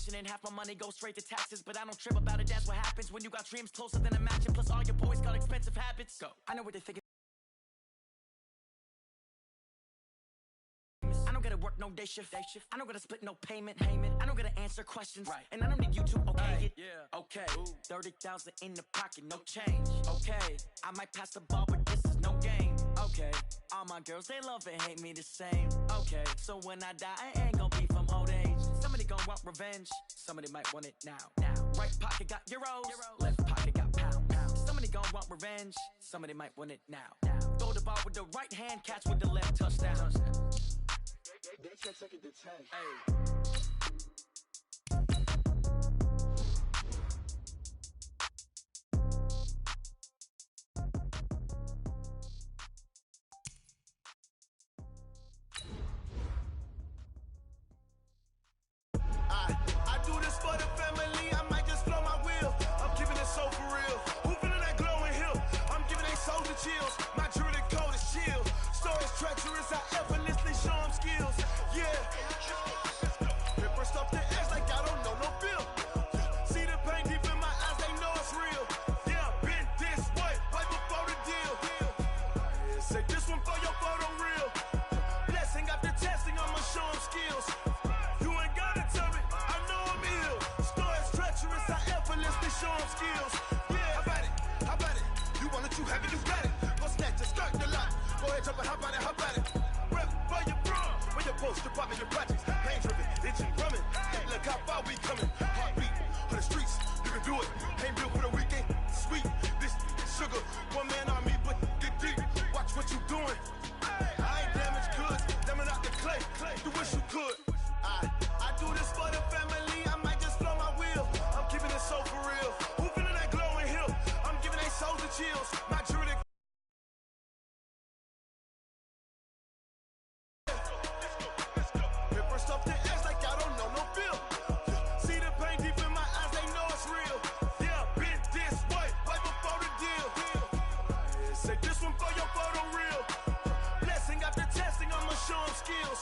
inflation and half my money goes straight to taxes. But I don't trip about it, that's what happens when you got dreams closer than a mansion. Plus all your boys got expensive habits. Go. I know what they think. I don't gotta work no day shift. I don't gotta split no payment. I don't gotta answer questions. Right. And I don't need you to okay it. Yeah. Okay. 30,000 in the pocket, no change. Okay. I might pass the ball, but this is no game. Okay. All my girls, they love and hate me the same. Okay. So when I die, I ain't gonna be from old age. Somebody gonna want revenge. Somebody might want it now. Right pocket got euros. Left pocket got pounds. Somebody gonna want revenge. Somebody might want it now. Throw the ball with the right hand, catch with the left, touchdown. They can't take it to 10. Hey. I do this for the family, I might just blow my wheel. I'm keeping it so for real. Who feeling that glowing hill? I'm giving they soldier chills. My jewelry code is chill. Stories treacherous, I effortlessly show them skills. Yeah. Paper stuff the edge like I don't know no feel. See the pain deep in my eyes, they know it's real. Yeah, been this way, right before the deal. Say this one for your photo real. Blessing after testing, I'ma show them skills. You ain't gotta tell me, I know I'm ill. Stories treacherous, I effortlessly show them skills. Yeah, how about it? You want it, you have it, you got it. Go snatch it, start the lot. Go ahead, jump it, how about it? Rep for your bro, for your post, department, your projects. Pain driven, itching, drumming. Hey, look how far we coming. Heartbeat for the streets, you can do it. Ain't built for the weekend, sweet. This sugar, one man army, but get deep. Watch what you doing. I ain't damaged goods, damn it out the clay. You wish you could. I do this for the family, I might just blow my wheel. I'm keeping it so for real. Who feeling that glowing hill? I'm giving they soldier chills. My jewelry. Paper stuff the edge like I don't know no feel. See the pain deep in my eyes, they know it's real. Yeah, been this way, right before the deal. Say this one for your photo real. Blessing after testing, I'ma show them skills.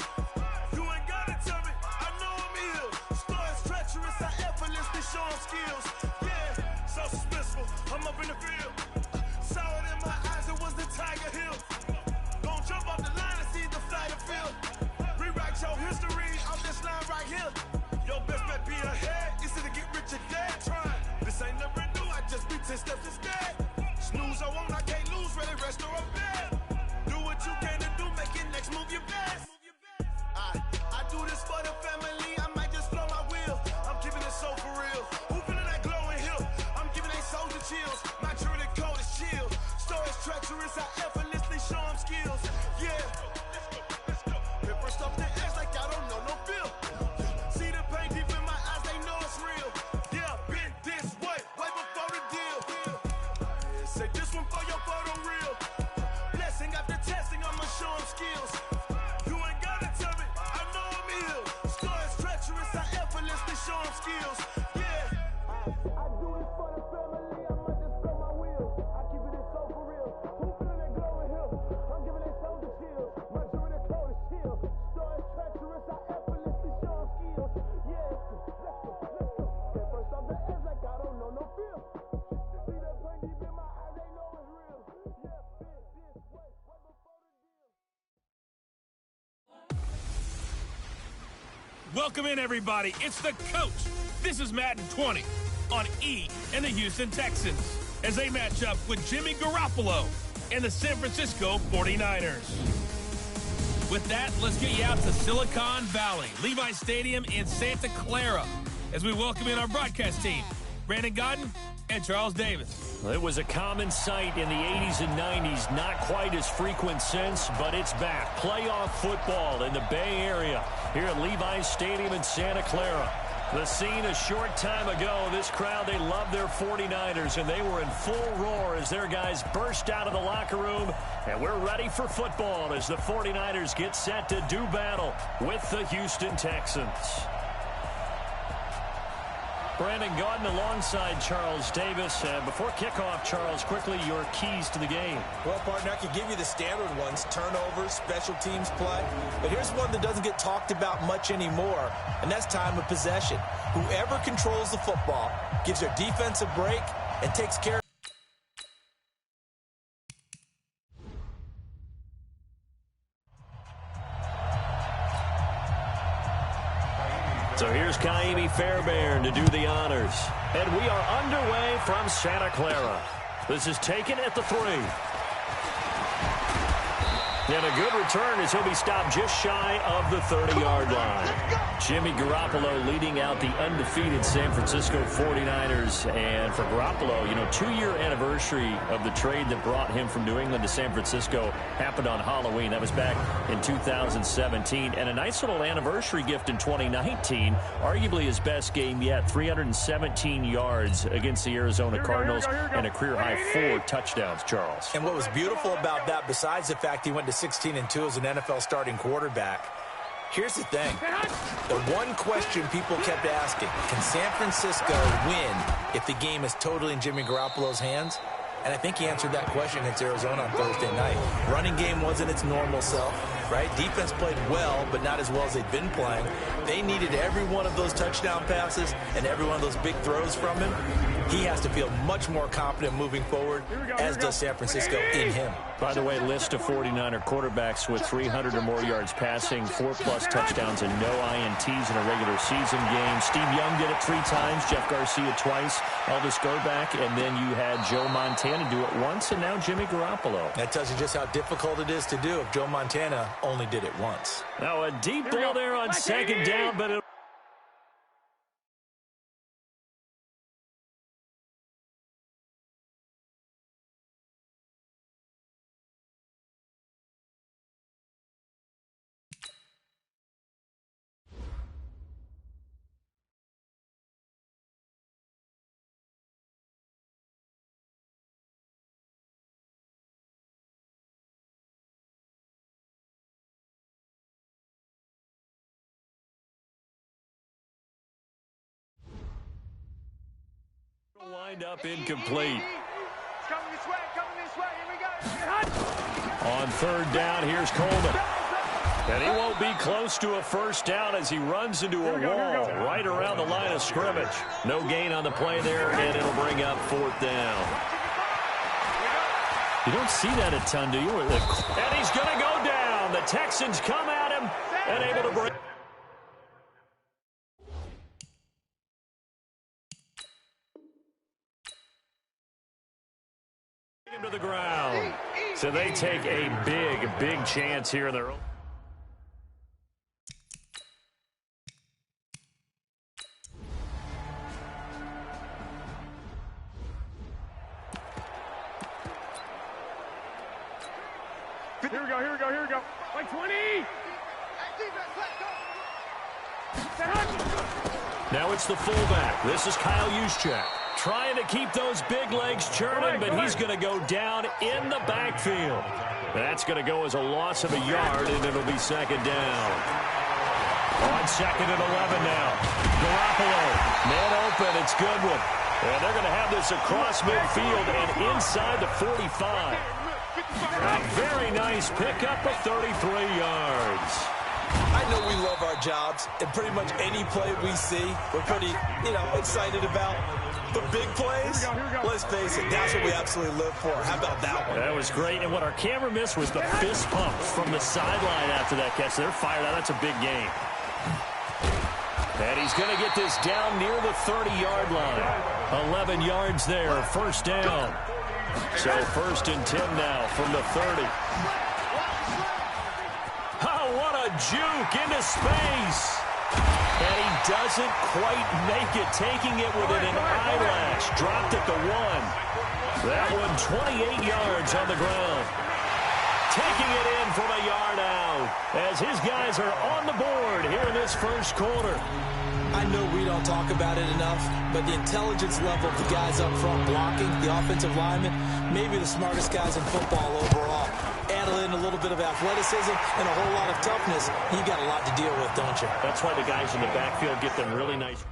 You ain't gotta tell me, I know I'm ill. Stories treacherous, I effortlessly show them skills. Yeah, so suspenseful, I'm up in the field. Saw it in my eyes, it was the Tiger Hill. Gon' jump off the line and see the flight of field. Rewrite your history on this line right here. Your best bet be ahead, easy to get rich or dead. Trying, this ain't never new, I just be 10 steps instead. Snooze I won't, I can't lose, ready, rest or a bed. Do what you can to do, make it next move your best. I do this for the family, I might just blow my wheel. I'm keeping it so for real. Who feeling that glowing hill? I'm giving they soldier chills. My jewelry code is chill. Stories treacherous, I effortlessly show them skills. Yeah. Paper stuff the edge like I don't know no feel. See the pain deep in my eyes, they know it's real. Yeah, been this way, right before the deal. Say this one for your photo real. Blessing after testing, I'ma show them skills. You ain't gotta tell me, I know I'm ill. Stories treacherous, I effortlessly show them skills. Yeah. I do this for the family, I might just blow my wheel. I keep it so for real. Who feeling that glowing hill? I'm giving they soldier chills. My jewelry code is chill. Stories treacherous, I effortlessly show them skills. Yeah, let's go. Get first off the edge like I don't know no feel. See the pain deep in my eyes, they know it's real. Yeah, been this way, right before the deal. Welcome in, everybody. It's the coach. This is Madden 20 on E and the Houston Texans as they match up with Jimmy Garoppolo and the San Francisco 49ers. With that, let's get you out to Silicon Valley, Levi Stadium in Santa Clara, as we welcome in our broadcast team, Brandon Godden and Charles Davis. Well, it was a common sight in the 80s and 90s, not quite as frequent since, but it's back. Playoff football in the Bay Area here at Levi Stadium in Santa Clara. The scene a short time ago, this crowd, they love their 49ers, and they were in full roar as their guys burst out of the locker room. And we're ready for football as the 49ers get set to do battle with the Houston Texans. Brandon Gaudin alongside Charles Davis. Before kickoff, Charles, quickly your keys to the game. Well, partner, I can give you the standard ones, turnovers, special teams play. But here's one that doesn't get talked about much anymore, and that's time of possession. Whoever controls the football gives their defense a break and takes care of. So here's Kaimi Fairbairn to do the honors. And we are underway from Santa Clara. This is taken at the 3. And a good return as he'll be stopped just shy of the 30-yard line. Jimmy Garoppolo leading out the undefeated San Francisco 49ers. And for Garoppolo, 2-year anniversary of the trade that brought him from New England to San Francisco happened on Halloween. That was back in 2017. And a nice little anniversary gift in 2019. Arguably his best game yet. 317 yards against the Arizona Cardinals and a career-high 4 touchdowns, Charles. And what was beautiful about that, besides the fact he went to 16-2 as an NFL starting quarterback, here's the thing. The one question people kept asking, can San Francisco win if the game is totally in Jimmy Garoppolo's hands? And I think he answered that question against Arizona on Thursday night. Running game wasn't its normal self, right? Defense played well, but not as well as they'd been playing. They needed every one of those touchdown passes and every one of those big throws from him. He has to feel much more confident moving forward, as does San Francisco in him. By the way, list of 49er quarterbacks with 300 or more yards passing, 4-plus touchdowns, and no INTs in a regular season game. Steve Young did it 3 times, Jeff Garcia twice, Elvis Grbac, and then you had Joe Montana do it once, and now Jimmy Garoppolo. That tells you just how difficult it is to do if Joe Montana only did it once. Now a deep ball there on second down, but it wind up incomplete. It's coming this way, here we go. On third down, here's Coleman. And he won't be close to a first down as he runs into a wall right around the line of scrimmage. No gain on the play there, and it'll bring up 4th down. You don't see that a ton, do you? And he's going to go down. The Texans come at him and able to break. To the ground. So they take a big chance here in their own. Here we go. Like 20. Now it's the fullback. This is Kyle Juszczyk. Trying to keep those big legs churning, but he's going to go down in the backfield. That's going to go as a loss of a yard, and it'll be second down. On 2nd and 11 now. Garoppolo, man open, it's Goodwin. And they're going to have this across midfield and inside the 45. A very nice pickup of 33 yards. I know we love our jobs, and pretty much any play we see, we're pretty, excited about. But big plays, let's face it, that's what we absolutely live for. How about that one? That was great, and what our camera missed was the fist pump from the sideline after that catch. They're fired out. That's a big game. And he's going to get this down near the 30-yard line. 11 yards there, first down. So 1st and 10 now from the 30. Oh, what a juke into space. And he doesn't quite make it, taking it within an eyelash. Dropped at the 1. That one 28 yards on the ground. Taking it in from a yard out as his guys are on the board here in this first quarter. I know we don't talk about it enough, but the intelligence level of the guys up front blocking, the offensive linemen, maybe the smartest guys in football overall. Add in a little bit of athleticism and a whole lot of toughness, you got a lot to deal with, don't you? That's why the guys in the backfield get them really nice.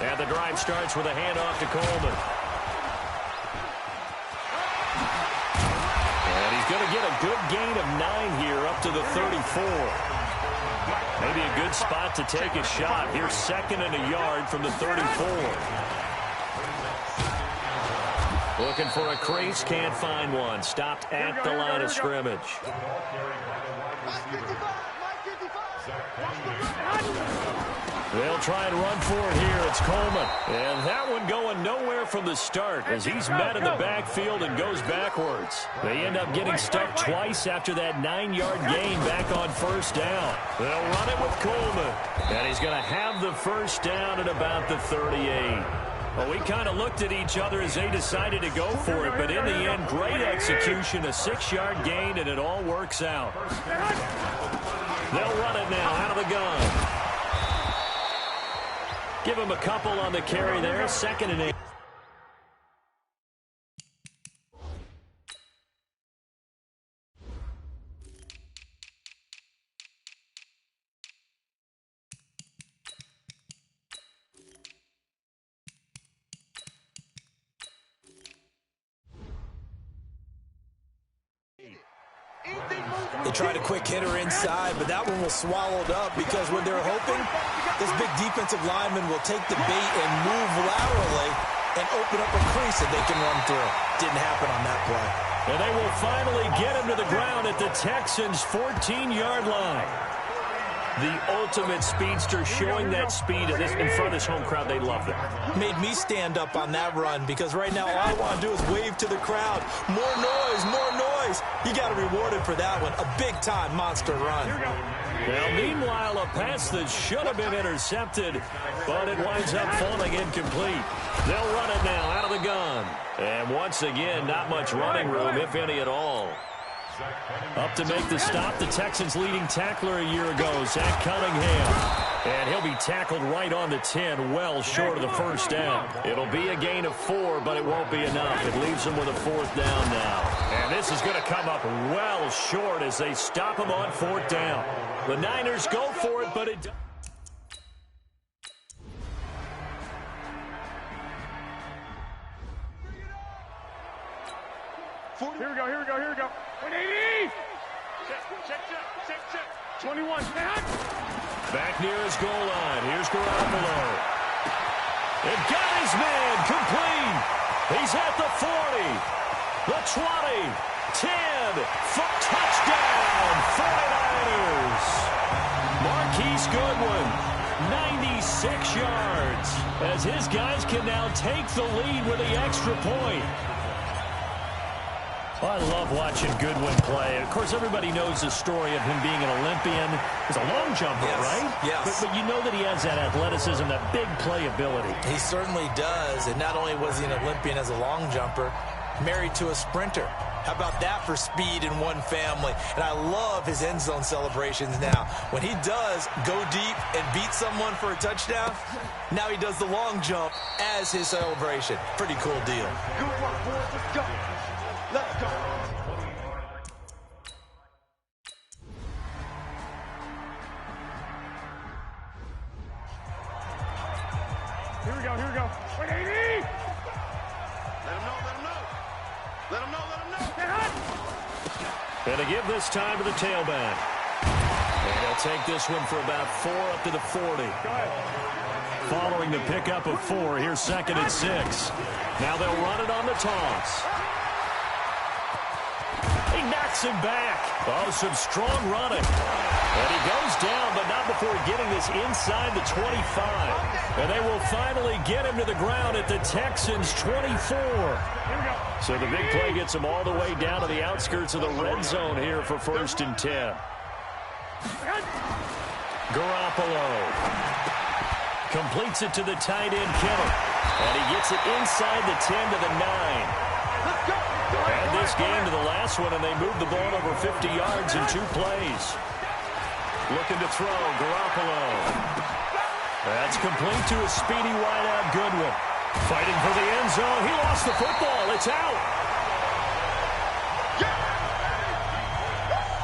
And the drive starts with a handoff to Coleman. And he's going to get a good gain of 9 here up to the 34. Maybe a good spot to take a shot. Here's 2nd and a yard from the 34. Looking for a crease, can't find one. Stopped at the line of scrimmage. They'll try and run for it here. It's Coleman. And that one going nowhere from the start as he's met in the backfield and goes backwards. They end up getting stuck twice after that 9-yard gain back on 1st down. They'll run it with Coleman. And he's going to have the 1st down at about the 38. Well, we kind of looked at each other as they decided to go for it, but in the end, great execution, a 6-yard gain, and it all works out. They'll run it now out of the gun. Give him a couple on the carry there, 2nd and 8. They tried a quick hitter inside, but that one was swallowed up because when they're hoping, this big defensive lineman will take the bait and move laterally and open up a crease that they can run through. Didn't happen on that play. And they will finally get him to the ground at the Texans' 14-yard line. The ultimate speedster, showing that speed in front of this home crowd. They love it. Made me stand up on that run because right now all I want to do is wave to the crowd. More noise, more noise. You got to reward him for that one. A big-time monster run. Well, meanwhile, a pass that should have been intercepted, but it winds up falling incomplete. They'll run it now out of the gun. And once again, not much running room, if any at all. Up to make the stop, the Texans' leading tackler a year ago, Zach Cunningham. And he'll be tackled right on the 10, well short of the 1st down. It'll be a gain of 4, but it won't be enough. It leaves them with a 4th down now. And this is going to come up well short as they stop him on 4th down. The Niners go for it, but it... Here we go. 180! Check. 21. Back near his goal line. Here's Garoppolo. It got his man complete. He's at the 40, the 20, 10, touchdown, 49ers. Marquise Goodwin, 96 yards, as his guys can now take the lead with the extra point. Well, I love watching Goodwin play. Of course, everybody knows the story of him being an Olympian. He's a long jumper, right? Yes. But you know that he has that athleticism, that big play ability. He certainly does. And not only was he an Olympian as a long jumper, married to a sprinter. How about that for speed in one family? And I love his end zone celebrations now. When he does go deep and beat someone for a touchdown, now he does the long jump as his celebration. Pretty cool deal. Good work, boys. Let's go. Let's go. Here we go. 180! Let him know. And to give this time to the tailback. And he'll take this one for about 4 up to the 40. Following the pickup of 4, here's 2nd and 6. Now they'll run it on the toss. He knocks him back. Oh, some strong running. And he goes down, but not before getting this inside the 25. And they will finally get him to the ground at the Texans' 24. So the big play gets him all the way down to the outskirts of the red zone here for 1st and 10. Garoppolo completes it to the tight end, Kittle. And he gets it inside the 10 to the 9. Add this game to the last one, and they moved the ball over 50 yards in 2 plays. Looking to throw, Garoppolo. That's complete to a speedy wideout, Goodwin. Fighting for the end zone. He lost the football. It's out.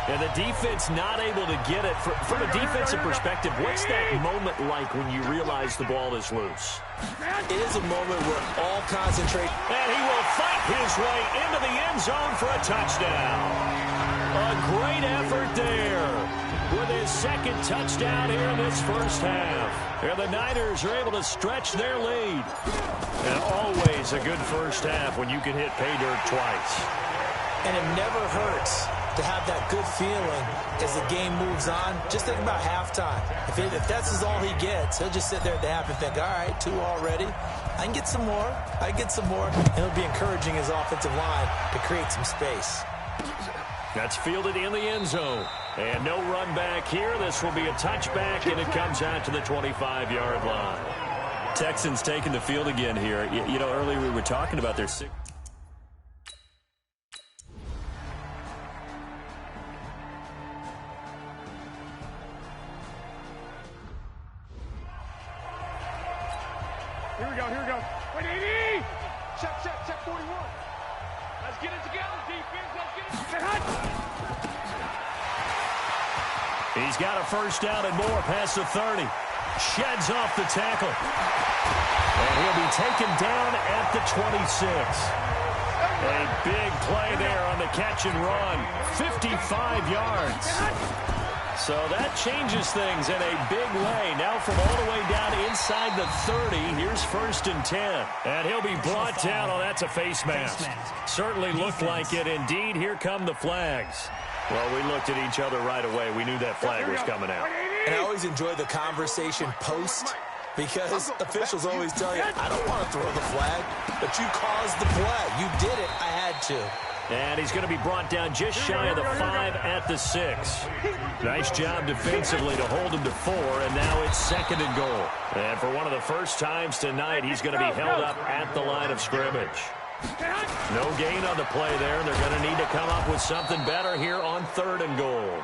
And the defense not able to get it. From a defensive perspective, what's that moment like when you realize the ball is loose? It is a moment where all concentrate. And he will fight his way into the end zone for a touchdown. A great effort there with his second touchdown here in this first half. And the Niners are able to stretch their lead. And always a good first half when you can hit pay dirt twice. And it never hurts to have that good feeling as the game moves on. Just think about halftime. If that's all he gets, he'll just sit there at the half and think, all right, 2 already. I can get some more. I can get some more. And he'll be encouraging his offensive line to create some space. That's fielded in the end zone. And no run back here. This will be a touchback, and it comes out to the 25-yard line. Texans taking the field again here. You know, earlier we were talking about their six. Here we go, here we go. Wait, 80! Check 41. Let's get it together, defense. Let's get it. Get hot! He's got a first down and more past the 30. Sheds off the tackle. And he'll be taken down at the 26. A big play there on the catch and run. 55 yards. So that changes things in a big way. Now from all the way down inside the 30, here's 1st and 10. And he'll be brought down. Oh, that's a face mask. Certainly looked like it. Indeed, here come the flags. Well, we looked at each other right away. We knew that flag was coming out. And I always enjoy the conversation post because officials always tell you, I don't want to throw the flag, but you caused the play. You did it. I had to. And he's going to be brought down just shy of the 5 at the 6. Nice job defensively to hold him to 4, and now it's 2nd and goal. And for one of the first times tonight, he's going to be held up at the line of scrimmage. No gain on the play there. They're going to need to come up with something better here on 3rd and goal.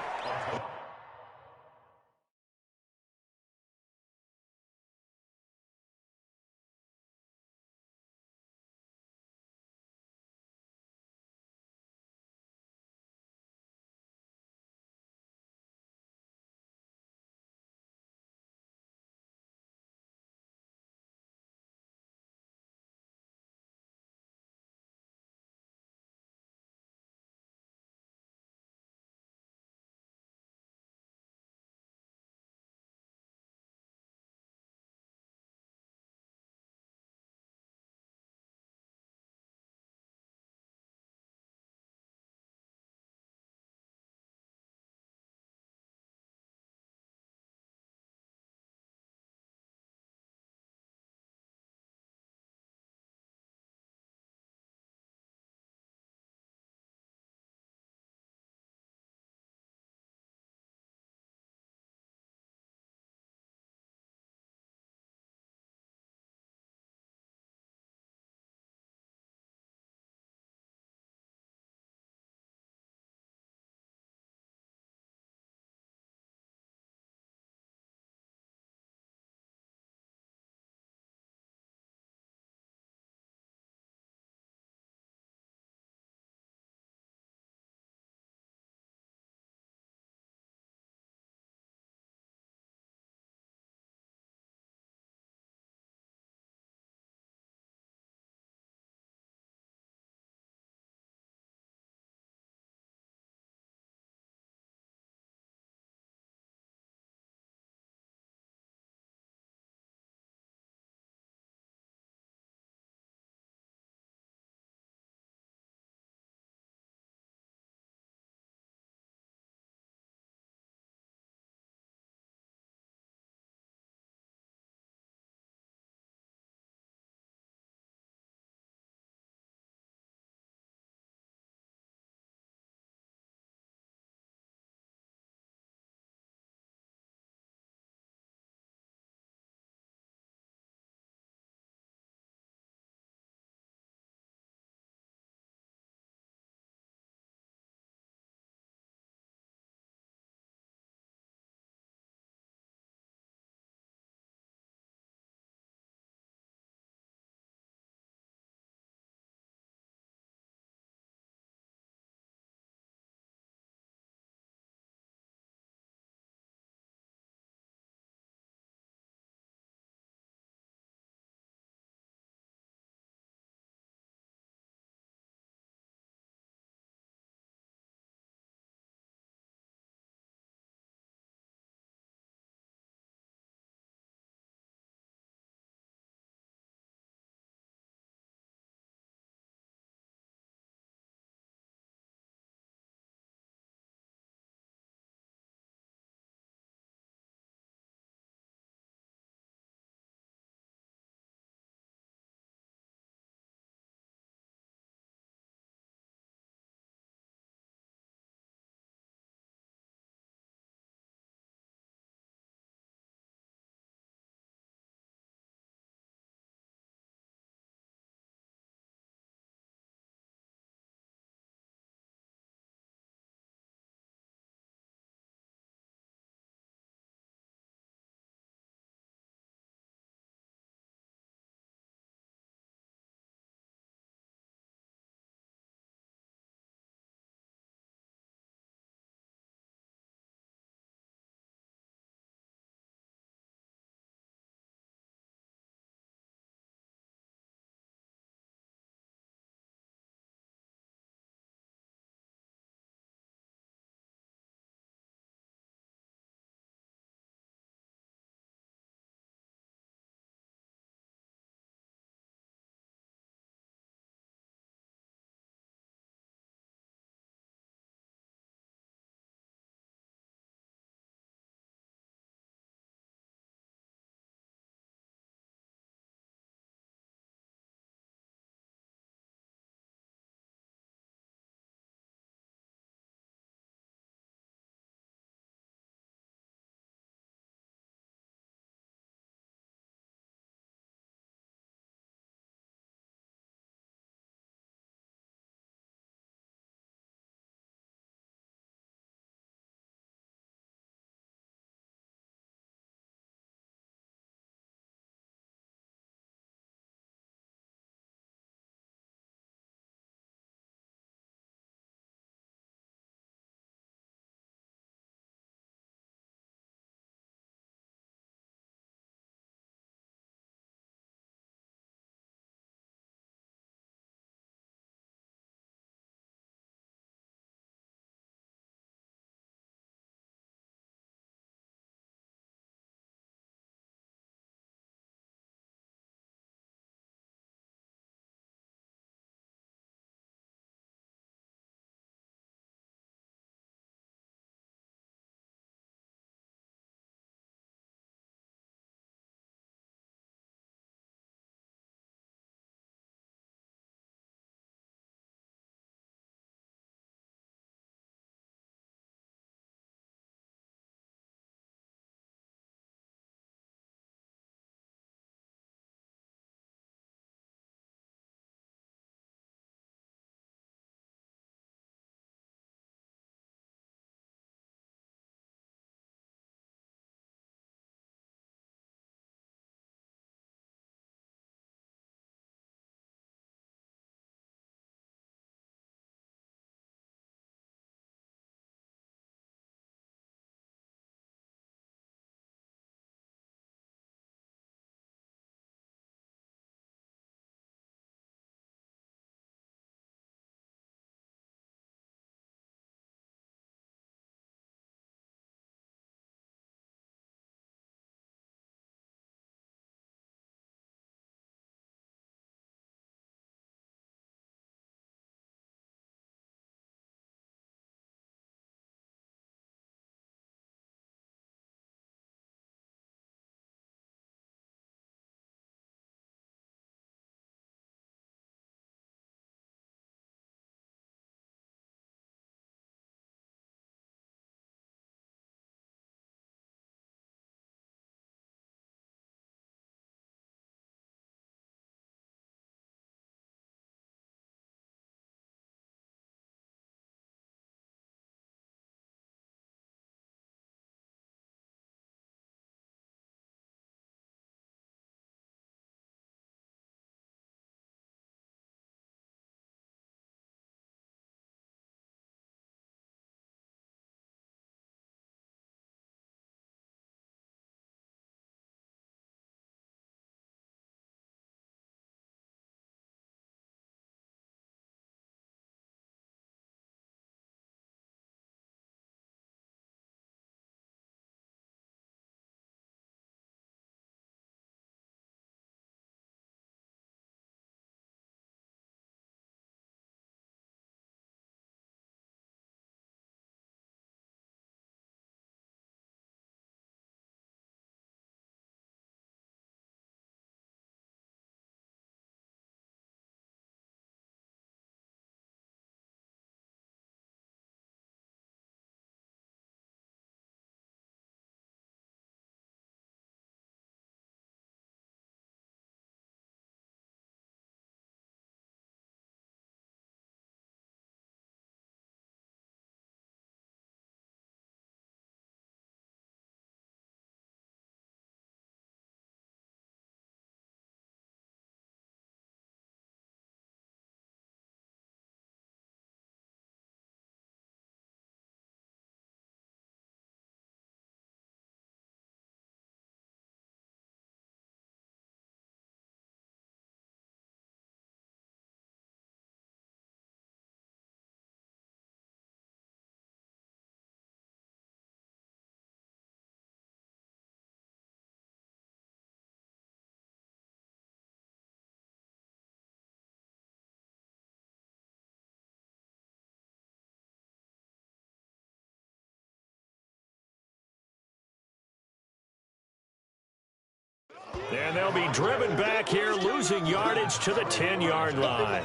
And they'll be driven back here, losing yardage to the 10-yard line.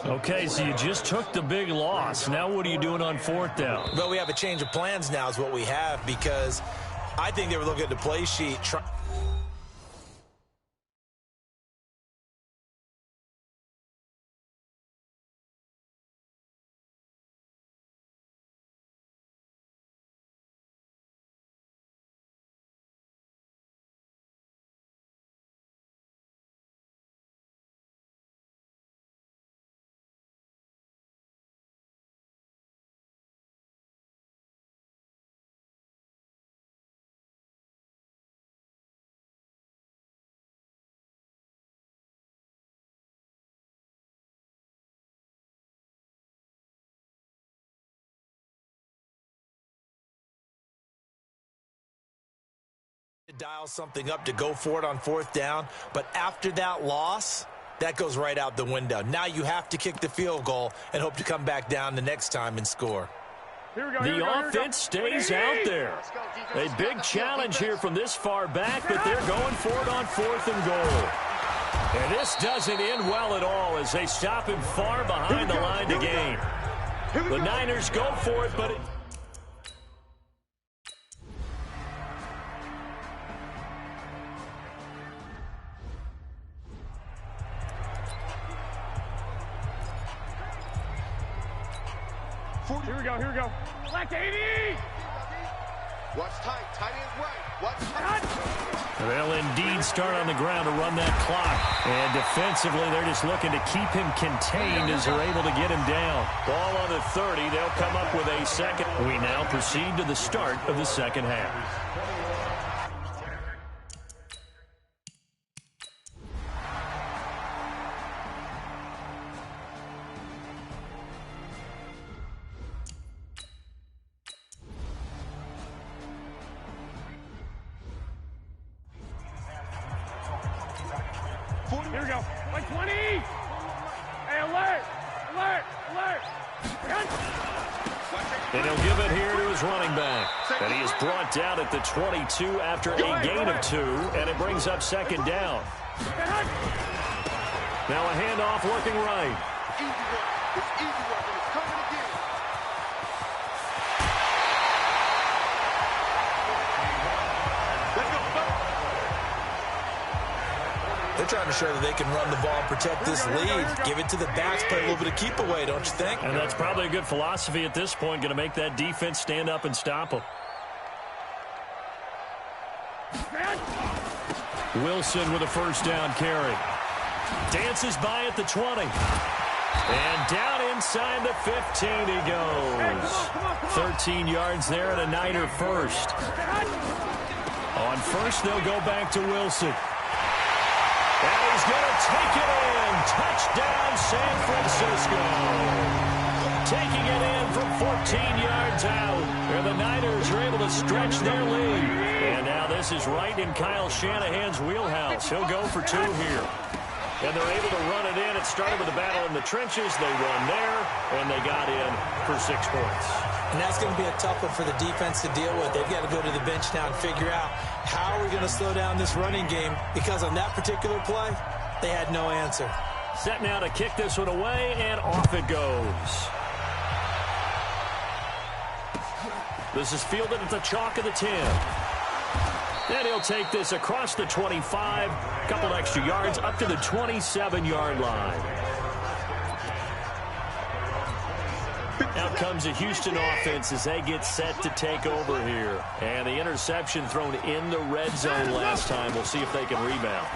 Okay, so you just took the big loss. Now what are you doing on 4th down? Well, we have a change of plans now is what we have, because I think they were looking at the play sheet. Dial something up to go for it on 4th down, but after that loss, that goes right out the window. Now you have to kick the field goal and hope to come back down the next time and score. The offense stays out there. A big challenge here from this far back, but they're going for it on 4th and goal. And this doesn't end well at all as they stop him far behind the line to gain. The Niners go for it, but it... Here we go. Left 80! Watch tight. Tight ends right. Watch tight. They'll indeed start on the ground to run that clock. And defensively, they're just looking to keep him contained as they're able to get him down. Ball on the 30. They'll come up with a second. We now proceed to the start of the second half. Here we go. Like 20! Hey, alert! And he'll give it here to his running back. And he is brought down at the 22 after a gain of 2, and it brings up second down. Now a handoff looking right. Easy work. It's easy work, and it's coming again. Let's go. They're trying to show that they can run the ball and protect this lead. Give it to the backs, play a little bit of keep away, don't you think? And that's probably a good philosophy at this point, going to make that defense stand up and stop them. Wilson with a first down carry. Dances by at the 20. And down inside the 15 he goes. 13 yards there and a Niner first. On first, they'll go back to Wilson. And he's going to take it in. Touchdown, San Francisco. Taking it in from 14 yards out. And the Niners are able to stretch their lead. And now this is right in Kyle Shanahan's wheelhouse. He'll go for 2 here. And they're able to run it in. It started with a battle in the trenches. They run there, and they got in for 6 points. And that's going to be a tough one for the defense to deal with. They've got to go to the bench now and figure out how are we going to slow down this running game, because on that particular play, they had no answer. Set now to kick this one away, and off it goes. This is fielded at the chalk of the 10. Then he'll take this across the 25, a couple extra yards up to the 27-yard line. Out comes the Houston offense as they get set to take over here. And the interception thrown in the red zone last time. We'll see if they can rebound.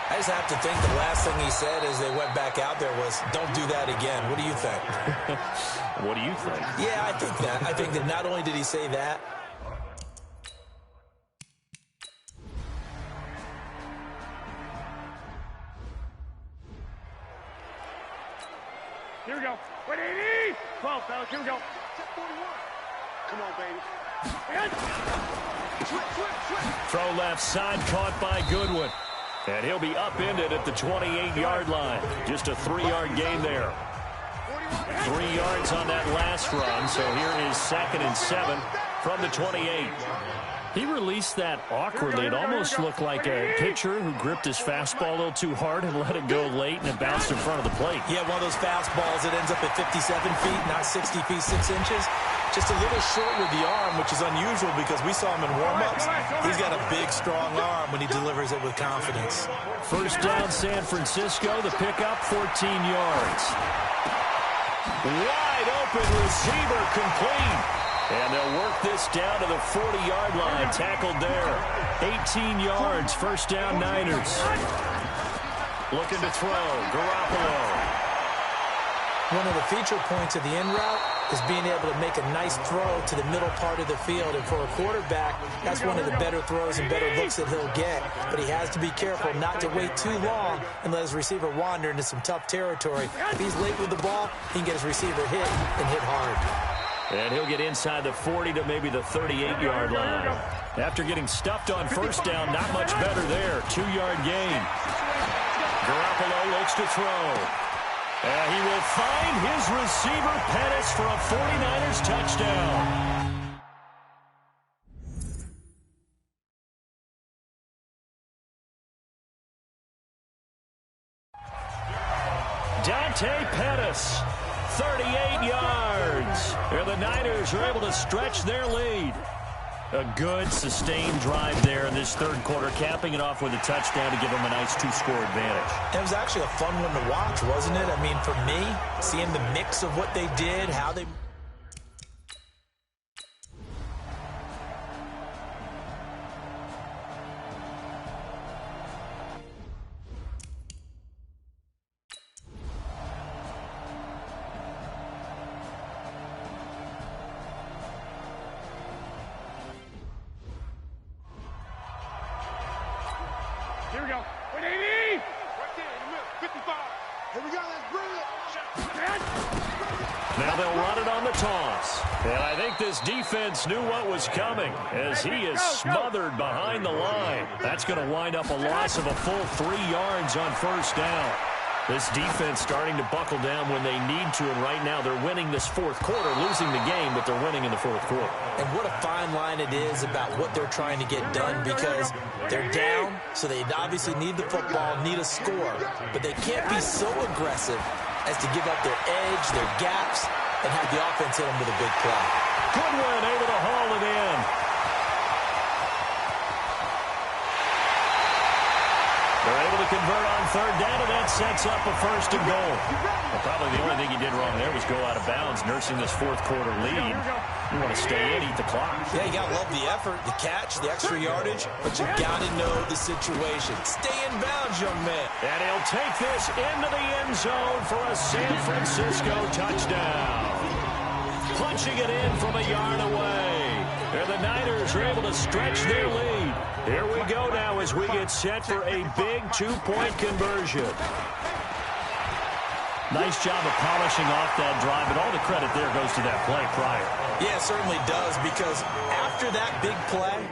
I just have to think the last thing he said as they went back out there was, don't do that again. What do you think? What do you think? Yeah, I think that. I think that not only did he say that, Here we go. 180! 12, fellas. Here we go. Check 41. Come on, baby. Throw left side, caught by Goodwin. And he'll be upended at the 28-yard line. Just a 3-yard gain there. 3 yards on that last run, so here is 2nd and 7 from the 28. He released that awkwardly. It almost looked like a pitcher who gripped his fastball a little too hard and let it go late, and it bounced in front of the plate. Yeah, one of those fastballs that ends up at 57 feet, not 60 feet, 6 inches. Just a little short with the arm, which is unusual because we saw him in warm-ups. He's got a big, strong arm when he delivers it with confidence. First down, San Francisco. The pickup, 14 yards. Wide open receiver, complete. And they'll work this down to the 40-yard line. Tackled there. 18 yards. First down, Niners. Looking to throw. Garoppolo. One of the feature points of the end route is being able to make a nice throw to the middle part of the field. And for a quarterback, that's one of the better throws and better looks that he'll get. But he has to be careful not to wait too long and let his receiver wander into some tough territory. If he's late with the ball, he can get his receiver hit and hit hard. And he'll get inside the 40 to maybe the 38-yard line. After getting stuffed on first down, not much better there. 2-yard gain. Garoppolo looks to throw. And he will find his receiver, Pettis, for a 49ers touchdown. Dante Pettis, 38 yards. And the Niners are able to stretch their lead. A good, sustained drive there in this third quarter, capping it off with a touchdown to give them a nice 2-score advantage. It was actually a fun one to watch, wasn't it? I mean, for me, seeing the mix of what they did, how they... Here we go. 180! Right there in the middle. 55. Here we go. Let's bring it. Now they'll run it on the toss. And I think this defense knew what was coming as he is smothered behind the line. That's going to wind up a loss of a full 3 yards on first down. This defense starting to buckle down when they need to, and right now they're winning this fourth quarter, losing the game, but they're winning in the fourth quarter. And what a fine line it is about what they're trying to get done, because they're down, so they obviously need the football, need a score, but they can't be so aggressive as to give up their edge, their gaps, and have the offense hit them with a big play. Goodwin able to haul it in. They're able to convert on third down, and that sets up a first and goal. Well, probably the only thing he did wrong there was go out of bounds, nursing this fourth quarter lead. You want to stay in, eat the clock. Yeah, you got to love the effort, the catch, the extra yardage, but you got to know the situation. Stay in bounds, young man. And he'll take this into the end zone for a San Francisco touchdown. Punching it in from a yard away. And the Niners are able to stretch their lead. Here we go now as we get set for a big 2-point conversion. Nice job of polishing off that drive, but all the credit there goes to that play prior. Yeah, it certainly does, because after that big play,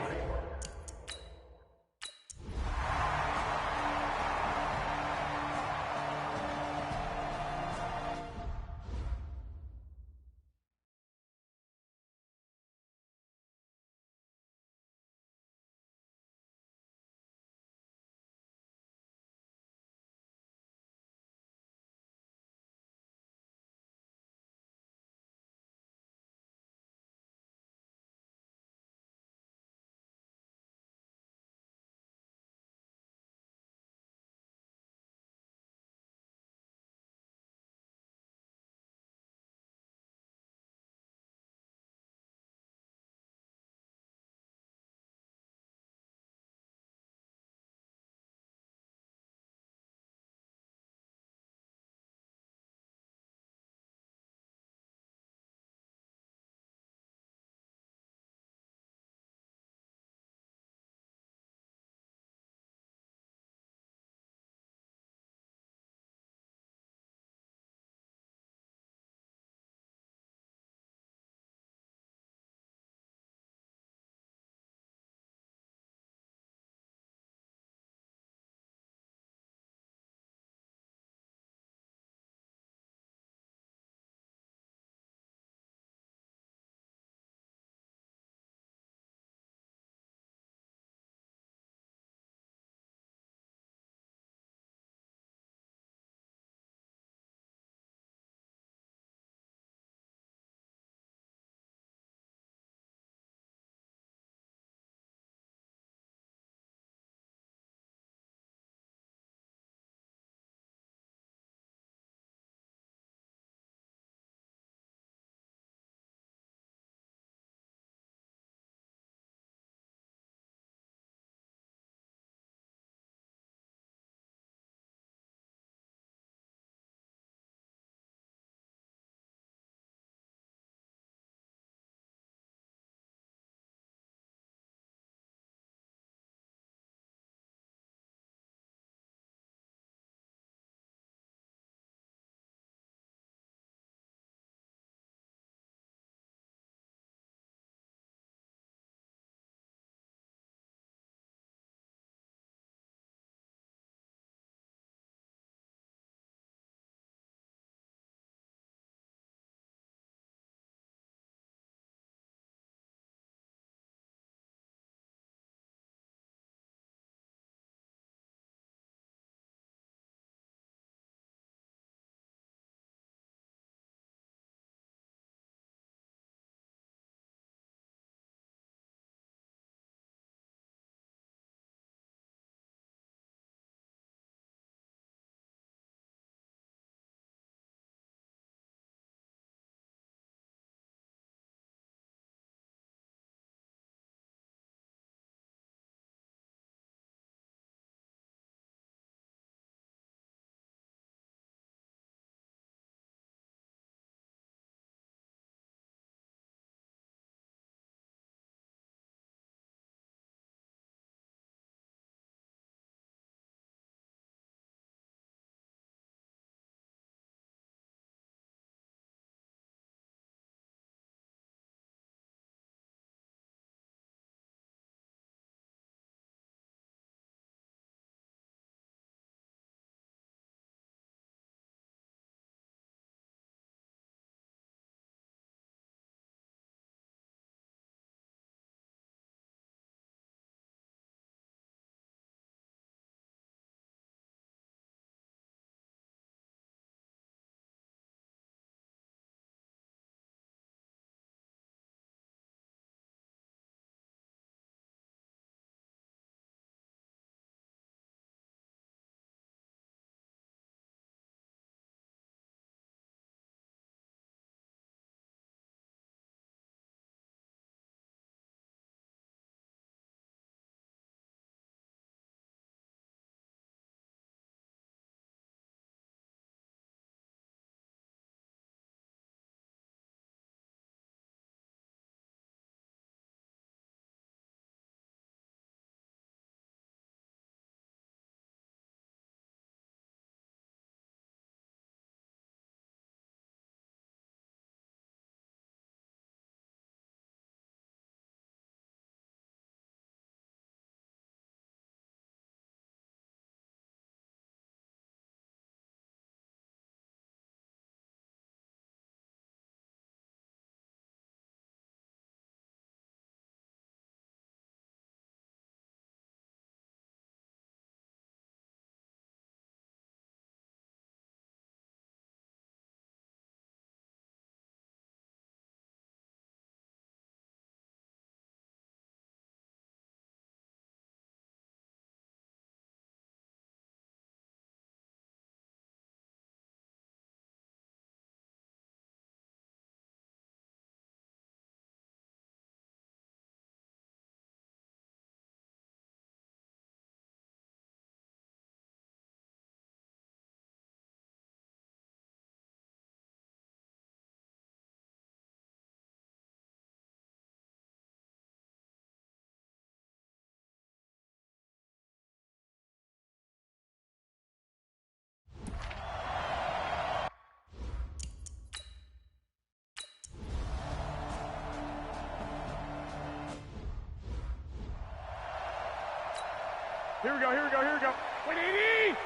Here we go, here we go, here we go. 180!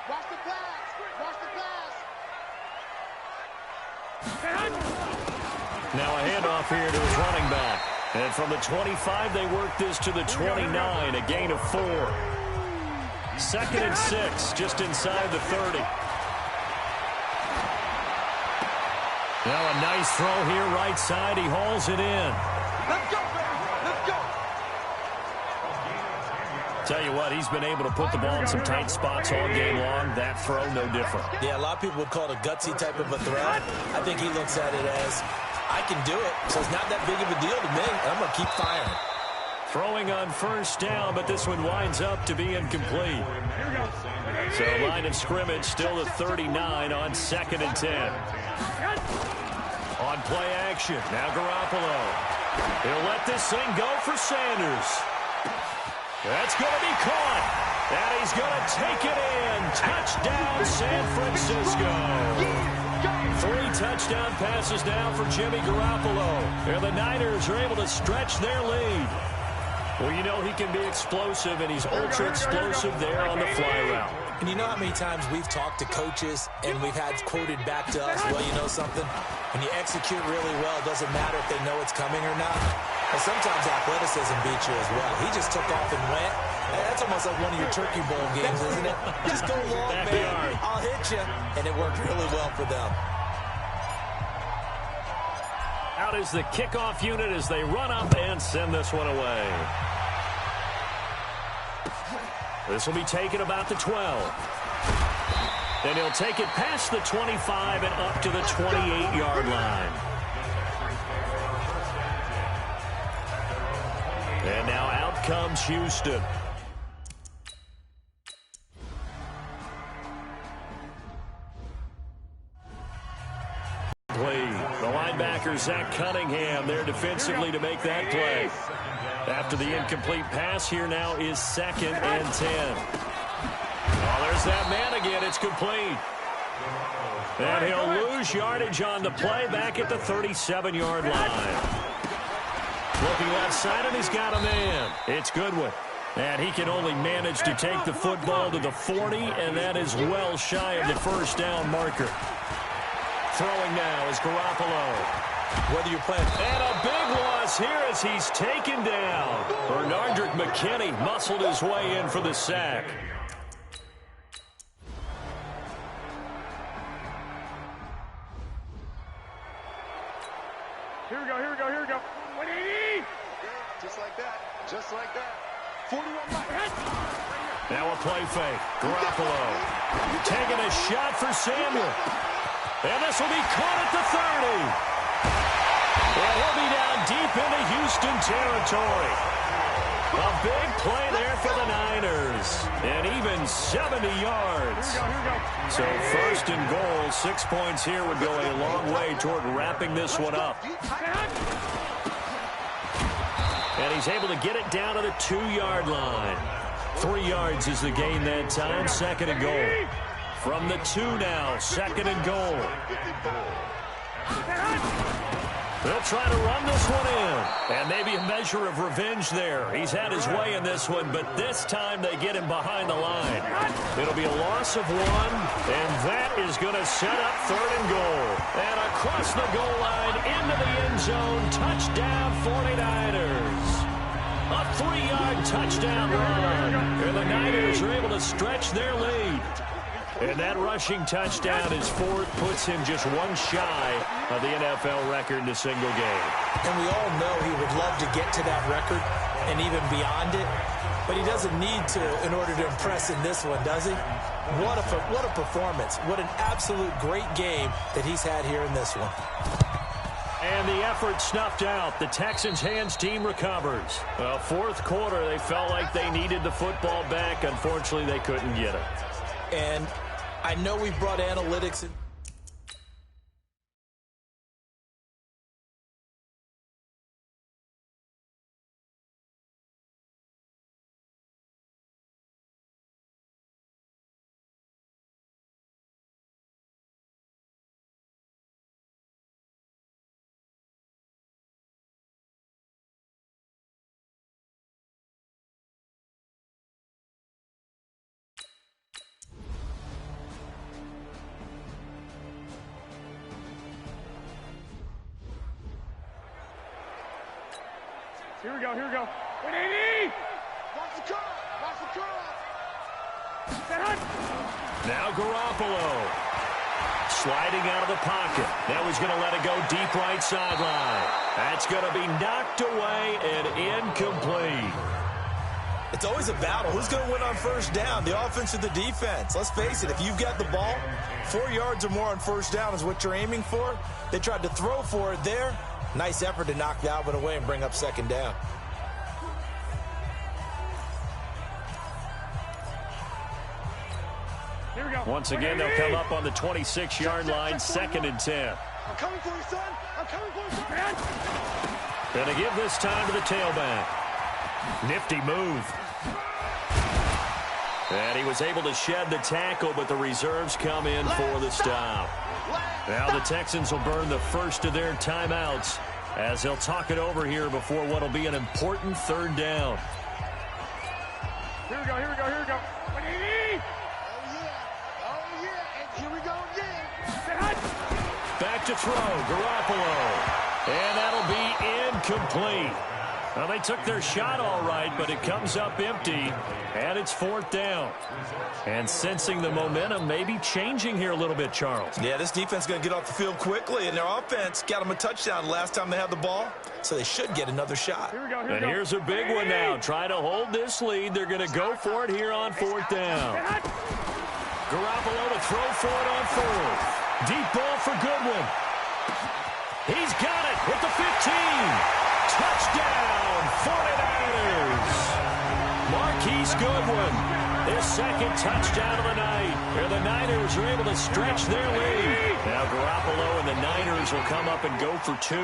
Watch the pass. Watch the pass. Now a handoff here to his running back. And from the 25, they work this to the 29, a gain of 4. 2nd and 6, just inside the 30. Now a nice throw here, right side. He hauls it in. Let's go, baby. Let's go. Tell you what, he's been able to put the ball in some tight spots all game long. That throw, no different. Yeah, a lot of people would call it a gutsy type of a throw. I think he looks at it as, I can do it, so it's not that big of a deal to me. I'm going to keep firing. Throwing on first down, but this one winds up to be incomplete. So line of scrimmage still at 39 on 2nd and 10. On play action, now Garoppolo. He'll let this thing go for Sanders. That's going to be caught. And he's going to take it in. Touchdown, San Francisco. 3 touchdown passes now for Jimmy Garoppolo. And the Niners are able to stretch their lead. Well, you know he can be explosive, and he's ultra-explosive there on the fly route. And you know how many times we've talked to coaches and we've had quoted back to us, well, you know something? When you execute really well, it doesn't matter if they know it's coming or not. And sometimes athleticism beats you as well. He just took off and went. That's almost like one of your Turkey Bowl games, isn't it? Just go long, man. I'll hit you. And it worked really well for them. Out is the kickoff unit as they run up and send this one away. This will be taken about the 12. Then he'll take it past the 25 and up to the 28-yard line. And now out comes Houston. The linebacker, Zach Cunningham, there defensively to make that play. After the incomplete pass, here now is 2nd and 10. Oh, there's that man again. It's complete. And he'll lose yardage on the play back at the 37-yard line. Looking left side, and he's got a man. It's Goodwin. And he can only manage to take the football to the 40, and that is well shy of the first down marker. Throwing now is Garoppolo. Whether you're playing... And a big loss here as he's taken down. Bernardrick McKinney muscled his way in for the sack. Here we go, here we go, here we go. 180! Just like that. Just like that. 41 miles. Now a play fake. Garoppolo taking a shot for Samuel. And this will be caught at the 30. And he'll be down deep into Houston territory. A big play there for the Niners. And even 70 yards. So 1st and goal, 6 points here would go a long way toward wrapping this one up. And he's able to get it down to the 2-yard line. 3 yards is the gain that time. 2nd and goal. From the 2 now, 2nd and goal. They'll try to run this one in. And maybe a measure of revenge there. He's had his way in this one, but this time they get him behind the line. It'll be a loss of 1, and that is going to set up 3rd and goal. And across the goal line, into the end zone, touchdown 49ers. A 3-yard touchdown run. And the Niners are able to stretch their lead. And that rushing touchdown is 4th, puts him just 1 shy of the NFL record in a single game. And we all know he would love to get to that record and even beyond it, but he doesn't need to in order to impress in this one, does he? What a performance. What an absolute great game that he's had here in this one. And the effort snuffed out. The Texans' hands team recovers. Well, 4th quarter, they felt like they needed the football back. Unfortunately, they couldn't get it. And I know we've brought analytics in. Here we go. 180! Watch the curl! Now Garoppolo. Sliding out of the pocket. Now he's going to let it go deep right sideline. That's going to be knocked away and incomplete. It's always a battle. Who's going to win on first down, the offense or the defense? Let's face it, if you've got the ball, 4 yards or more on first down is what you're aiming for. They tried to throw for it there. Nice effort to knock that one away and bring up second down. Here we go. Once again, they'll come up on the 26-yard line, 2nd and 10. I'm coming for you, son. I'm coming for you, son. Going to give this time to the tailback. Nifty move. And he was able to shed the tackle, but the reserves come in for the stop. Now the Texans will burn the first of their timeouts as they'll talk it over here before what will be an important 3rd down. Here we go. 180! Oh, yeah. And here we go again. Back to throw, Garoppolo. And that'll be incomplete. Well, they took their shot all right, but it comes up empty, and it's 4th down. And sensing the momentum may be changing here a little bit, Charles. Yeah, this defense is going to get off the field quickly, and their offense got them a touchdown last time they had the ball, so they should get another shot. And here's a big one now. Trying to hold this lead. They're going to go for it here on 4th down. Garoppolo to throw for it on 4th. Deep ball for Goodwin. He's got it with the 15. Touchdown, 49ers. Marquise Goodwin, his 2nd touchdown of the night. And the Niners are able to stretch their lead. Now Garoppolo and the Niners will come up and go for 2.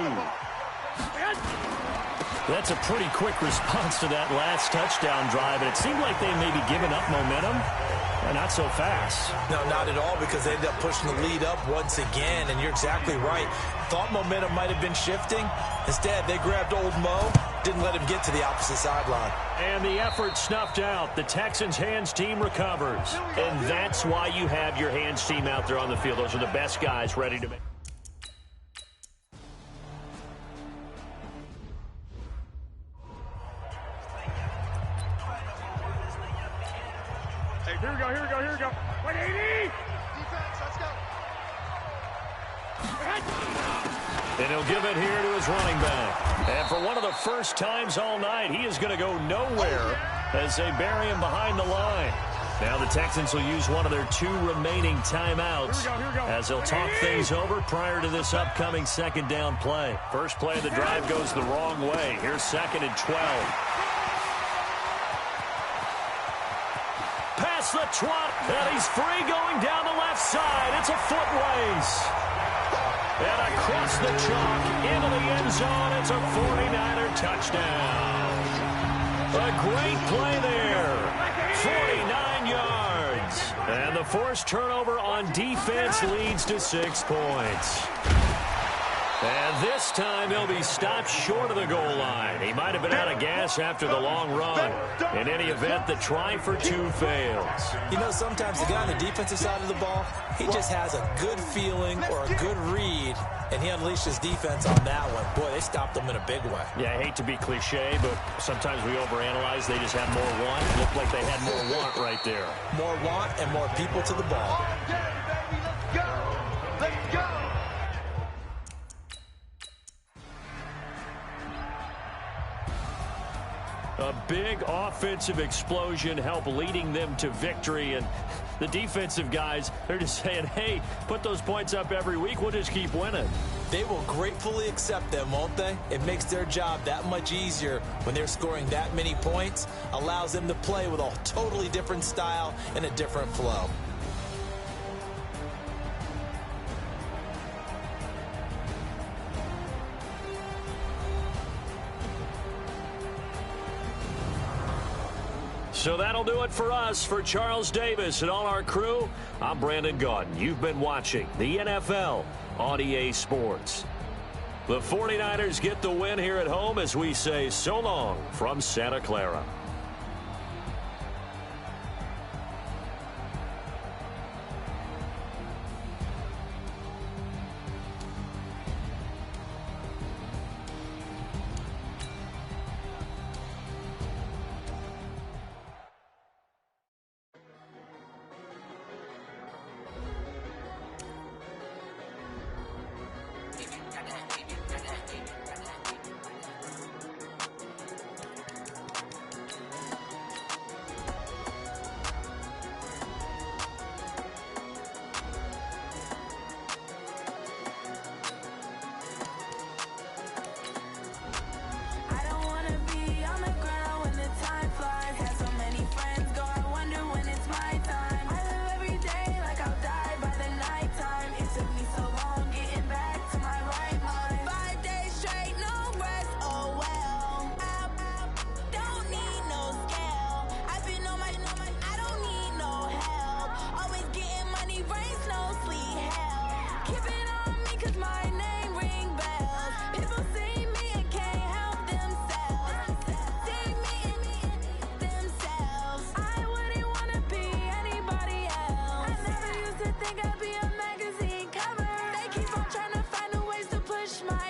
That's a pretty quick response to that last touchdown drive, and it seemed like they may be giving up momentum. Not so fast. No, not at all, because they ended up pushing the lead up once again, and you're exactly right. Thought momentum might have been shifting. Instead, they grabbed old Mo, didn't let him get to the opposite sideline. And the effort snuffed out. The Texans' hands team recovers. And that's why you have your hands team out there on the field. Those are the best guys ready to make. Here we go. 180! Defense, let's go. And he'll give it here to his running back. And for one of the first times all night, he is going to go nowhere as they bury him behind the line. Now the Texans will use one of their 2 remaining timeouts as they'll talk things over prior to this upcoming 2nd down play. First play of the drive goes the wrong way. Here's 2nd and 12. Pass the trot, and he's free going down the left side. It's a foot race. And across the chalk into the end zone, it's a 49er touchdown. A great play there. 49 yards. And the forced turnover on defense leads to 6 points. And this time he'll be stopped short of the goal line. He might have been out of gas after the long run. In any event, the try for 2 fails. You know, sometimes the guy on the defensive side of the ball, he just has a good feeling or a good read, and he unleashed his defense on that one. Boy, they stopped him in a big way. Yeah, I hate to be cliche, but sometimes we overanalyze. They just had more want. It looked like they had more want right there. More want and more people to the ball. Let's go. Let's go. A big offensive explosion helped leading them to victory, and the defensive guys, they're just saying, hey, put those points up every week, we'll just keep winning. They will gratefully accept them, won't they? It makes their job that much easier when they're scoring that many points, allows them to play with a totally different style and a different flow. So that'll do it for us. For Charles Davis and all our crew, I'm Brandon Gaudin. You've been watching the NFL on EA Sports. The 49ers get the win here at home as we say so long from Santa Clara. could be a magazine cover. They keep on trying to find new ways to push my